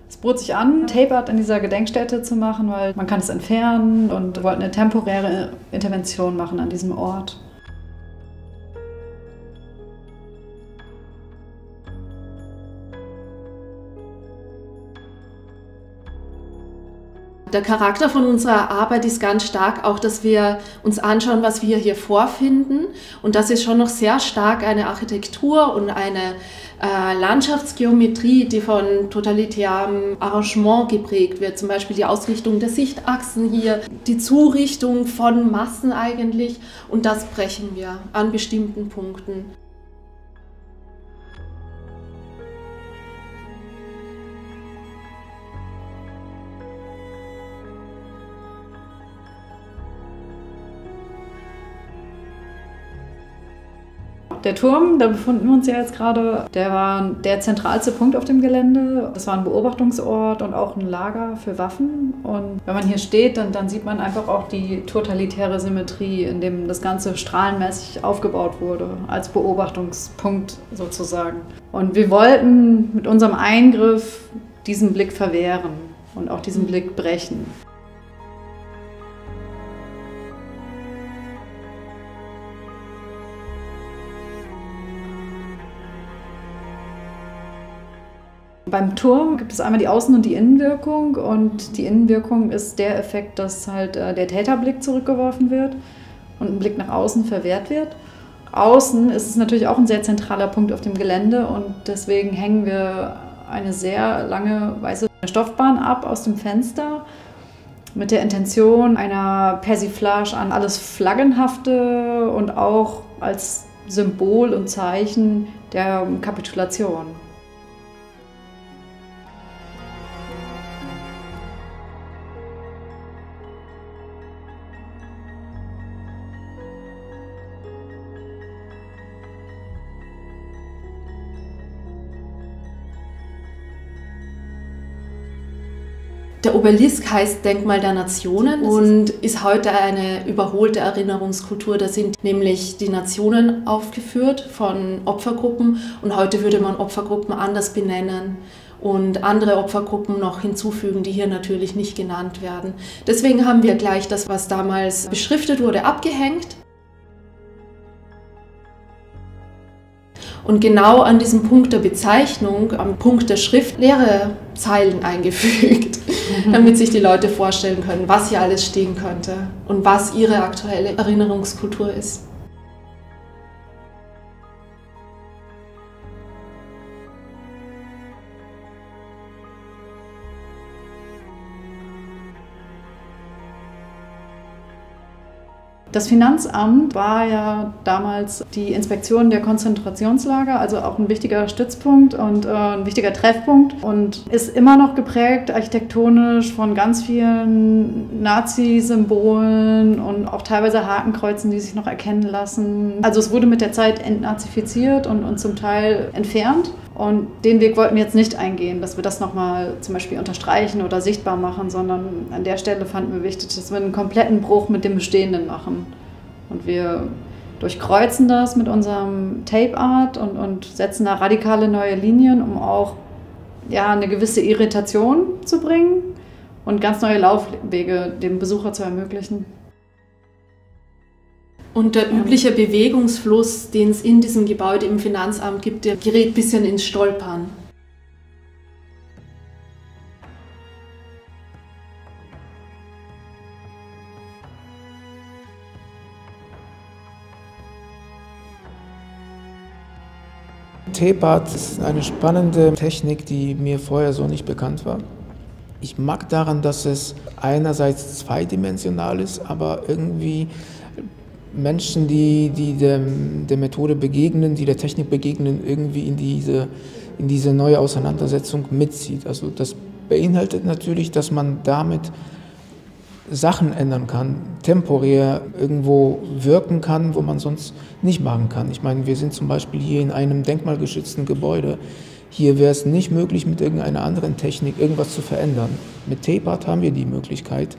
Es bot sich an, Tape Art in dieser Gedenkstätte zu machen, weil man kann es entfernen und wollten eine temporäre Intervention machen an diesem Ort. Der Charakter von unserer Arbeit ist ganz stark auch, dass wir uns anschauen, was wir hier vorfinden. Und das ist schon noch sehr stark eine Architektur und eine Landschaftsgeometrie, die von totalitärem Arrangement geprägt wird. Zum Beispiel die Ausrichtung der Sichtachsen hier, die Zurichtung von Massen eigentlich. Und das brechen wir an bestimmten Punkten. Der Turm, da befinden wir uns ja jetzt gerade, der war der zentralste Punkt auf dem Gelände. Das war ein Beobachtungsort und auch ein Lager für Waffen. Und wenn man hier steht, dann sieht man einfach auch die totalitäre Symmetrie, in dem das Ganze strahlenmäßig aufgebaut wurde, als Beobachtungspunkt sozusagen. Und wir wollten mit unserem Eingriff diesen Blick verwehren und auch diesen Blick brechen. Beim Turm gibt es einmal die Außen- und die Innenwirkung, und die Innenwirkung ist der Effekt, dass halt der Täterblick zurückgeworfen wird und ein Blick nach außen verwehrt wird. Außen ist es natürlich auch ein sehr zentraler Punkt auf dem Gelände, und deswegen hängen wir eine sehr lange weiße Stoffbahn ab aus dem Fenster mit der Intention einer Persiflage an alles Flaggenhafte und auch als Symbol und Zeichen der Kapitulation. Der Obelisk heißt Denkmal der Nationen und ist heute eine überholte Erinnerungskultur. Da sind nämlich die Nationen aufgeführt von Opfergruppen, und heute würde man Opfergruppen anders benennen und andere Opfergruppen noch hinzufügen, die hier natürlich nicht genannt werden. Deswegen haben wir gleich das, was damals beschriftet wurde, abgehängt. Und genau an diesem Punkt der Bezeichnung, am Punkt der Schrift, leere Zeilen eingefügt, damit sich die Leute vorstellen können, was hier alles stehen könnte und was ihre aktuelle Erinnerungskultur ist. Das Finanzamt war ja damals die Inspektion der Konzentrationslager, also auch ein wichtiger Stützpunkt und ein wichtiger Treffpunkt, und ist immer noch geprägt architektonisch von ganz vielen Nazi-Symbolen und auch teilweise Hakenkreuzen, die sich noch erkennen lassen. Also es wurde mit der Zeit entnazifiziert und zum Teil entfernt. Und den Weg wollten wir jetzt nicht eingehen, dass wir das nochmal zum Beispiel unterstreichen oder sichtbar machen, sondern an der Stelle fanden wir wichtig, dass wir einen kompletten Bruch mit dem Bestehenden machen. Und wir durchkreuzen das mit unserem Tape Art und setzen da radikale neue Linien, um auch eine gewisse Irritation zu bringen und ganz neue Laufwege dem Besucher zu ermöglichen. Und der übliche Bewegungsfluss, den es in diesem Gebäude im Finanzamt gibt, der gerät ein bisschen ins Stolpern. Tape Art ist eine spannende Technik, die mir vorher so nicht bekannt war. Ich mag daran, dass es einerseits zweidimensional ist, aber irgendwie Menschen, die der Methode begegnen, die der Technik begegnen, irgendwie in diese neue Auseinandersetzung mitzieht. Also das beinhaltet natürlich, dass man damit Sachen ändern kann, temporär irgendwo wirken kann, wo man sonst nicht machen kann. Ich meine, wir sind zum Beispiel hier in einem denkmalgeschützten Gebäude. Hier wäre es nicht möglich, mit irgendeiner anderen Technik irgendwas zu verändern. Mit Tape Art haben wir die Möglichkeit,